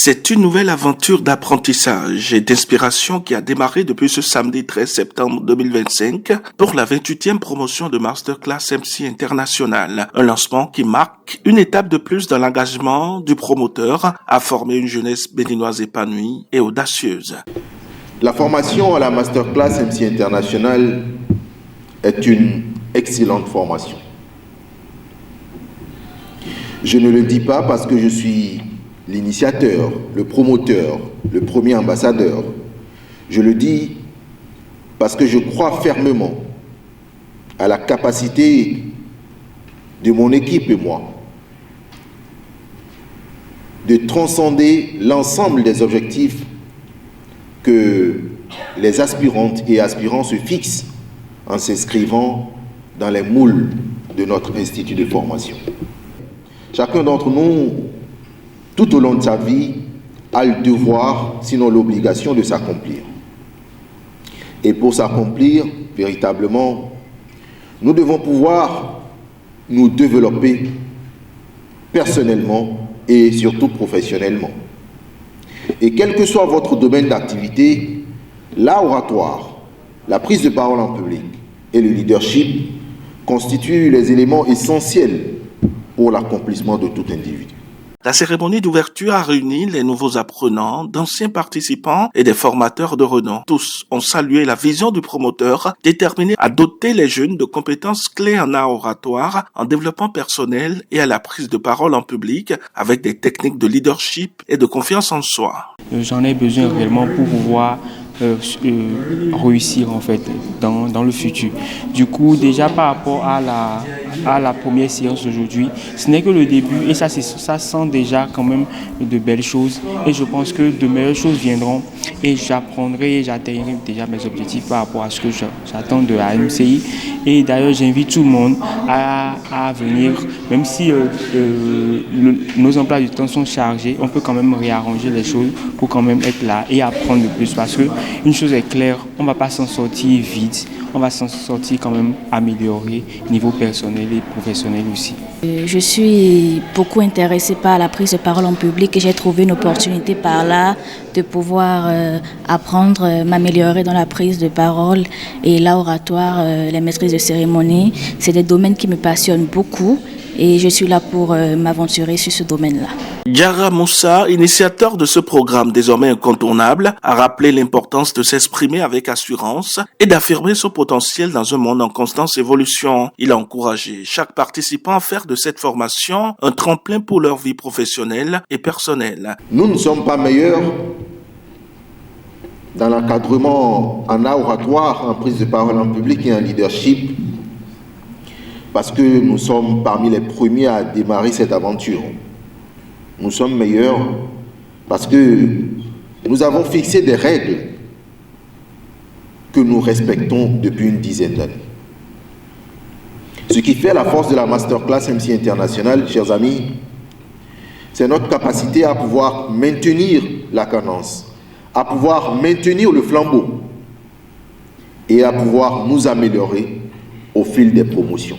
C'est une nouvelle aventure d'apprentissage et d'inspiration qui a démarré depuis ce samedi 13 septembre 2025 pour la 28e promotion de Masterclass MC International. Un lancement qui marque une étape de plus dans l'engagement du promoteur à former une jeunesse béninoise épanouie et audacieuse. La formation à la Masterclass MC International est une excellente formation. Je ne le dis pas parce que je suis l'initiateur, le promoteur, le premier ambassadeur. Je le dis parce que je crois fermement à la capacité de mon équipe et moi de transcender l'ensemble des objectifs que les aspirantes et aspirants se fixent en s'inscrivant dans les moules de notre institut de formation. Chacun d'entre nous, tout au long de sa vie, a le devoir, sinon l'obligation de s'accomplir. Et pour s'accomplir, véritablement, nous devons pouvoir nous développer personnellement et surtout professionnellement. Et quel que soit votre domaine d'activité, l'oratoire, la prise de parole en public et le leadership constituent les éléments essentiels pour l'accomplissement de tout individu. La cérémonie d'ouverture a réuni les nouveaux apprenants, d'anciens participants et des formateurs de renom. Tous ont salué la vision du promoteur, déterminé à doter les jeunes de compétences clés en art oratoire, en développement personnel et à la prise de parole en public, avec des techniques de leadership et de confiance en soi. J'en ai besoin réellement pour pouvoir réussir en fait dans le futur. Du coup, déjà par rapport à la première séance d'aujourd'hui, ce n'est que le début et ça sent déjà quand même de belles choses et je pense que de meilleures choses viendront et j'apprendrai et j'atteindrai déjà mes objectifs par rapport à ce que j'attends de la MCI. Et d'ailleurs, j'invite tout le monde à venir, même si nos emplois du temps sont chargés, on peut quand même réarranger les choses pour quand même être là et apprendre le plus parce que une chose est claire, on ne va pas s'en sortir vite, on va s'en sortir quand même amélioré niveau personnel et professionnel aussi. Je suis beaucoup intéressée par la prise de parole en public et j'ai trouvé une opportunité par là de pouvoir apprendre, m'améliorer dans la prise de parole et l'oratoire, les maîtrises de cérémonie. C'est des domaines qui me passionnent beaucoup et je suis là pour m'aventurer sur ce domaine-là. Diarra Moussa, initiateur de ce programme désormais incontournable, a rappelé l'importance de s'exprimer avec assurance et d'affirmer son potentiel dans un monde en constante évolution. Il a encouragé chaque participant à faire de cette formation un tremplin pour leur vie professionnelle et personnelle. Nous ne sommes pas meilleurs dans l'encadrement en oratoire, en prise de parole en public et en leadership parce que nous sommes parmi les premiers à démarrer cette aventure. Nous sommes meilleurs parce que nous avons fixé des règles que nous respectons depuis une dizaine d'années. Ce qui fait la force de la Masterclass MC International, chers amis, c'est notre capacité à pouvoir maintenir la cadence, à pouvoir maintenir le flambeau et à pouvoir nous améliorer au fil des promotions.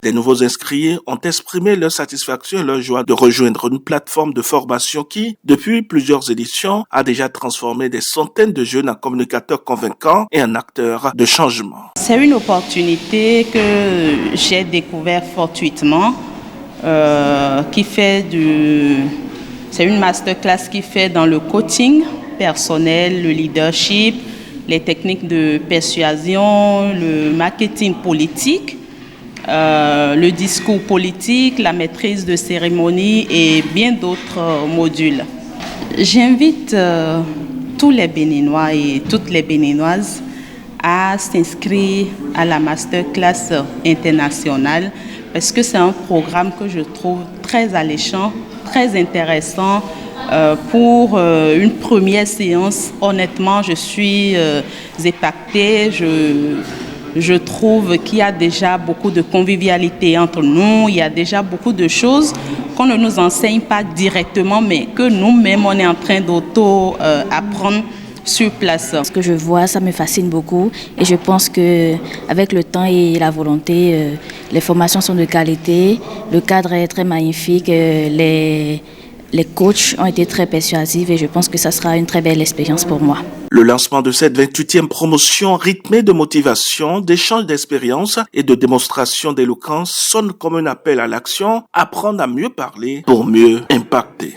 Les nouveaux inscrits ont exprimé leur satisfaction et leur joie de rejoindre une plateforme de formation qui, depuis plusieurs éditions, a déjà transformé des centaines de jeunes en communicateurs convaincants et en acteurs de changement. C'est une opportunité que j'ai découverte fortuitement, c'est une masterclass qui fait dans le coaching personnel, le leadership, les techniques de persuasion, le marketing politique. Le discours politique, la maîtrise de cérémonie et bien d'autres modules. J'invite tous les Béninois et toutes les Béninoises à s'inscrire à la Masterclass internationale parce que c'est un programme que je trouve très alléchant, très intéressant. Pour une première séance, honnêtement, je suis épatée. Je trouve qu'il y a déjà beaucoup de convivialité entre nous, il y a déjà beaucoup de choses qu'on ne nous enseigne pas directement, mais que nous-mêmes, on est en train d'auto-apprendre sur place. Ce que je vois, ça me fascine beaucoup et je pense qu'avec le temps et la volonté, les formations sont de qualité, le cadre est très magnifique, les coachs ont été très persuasifs et je pense que ça sera une très belle expérience pour moi. Le lancement de cette 28e promotion rythmée de motivation, d'échanges d'expériences et de démonstrations d'éloquence sonne comme un appel à l'action, apprendre à mieux parler pour mieux impacter.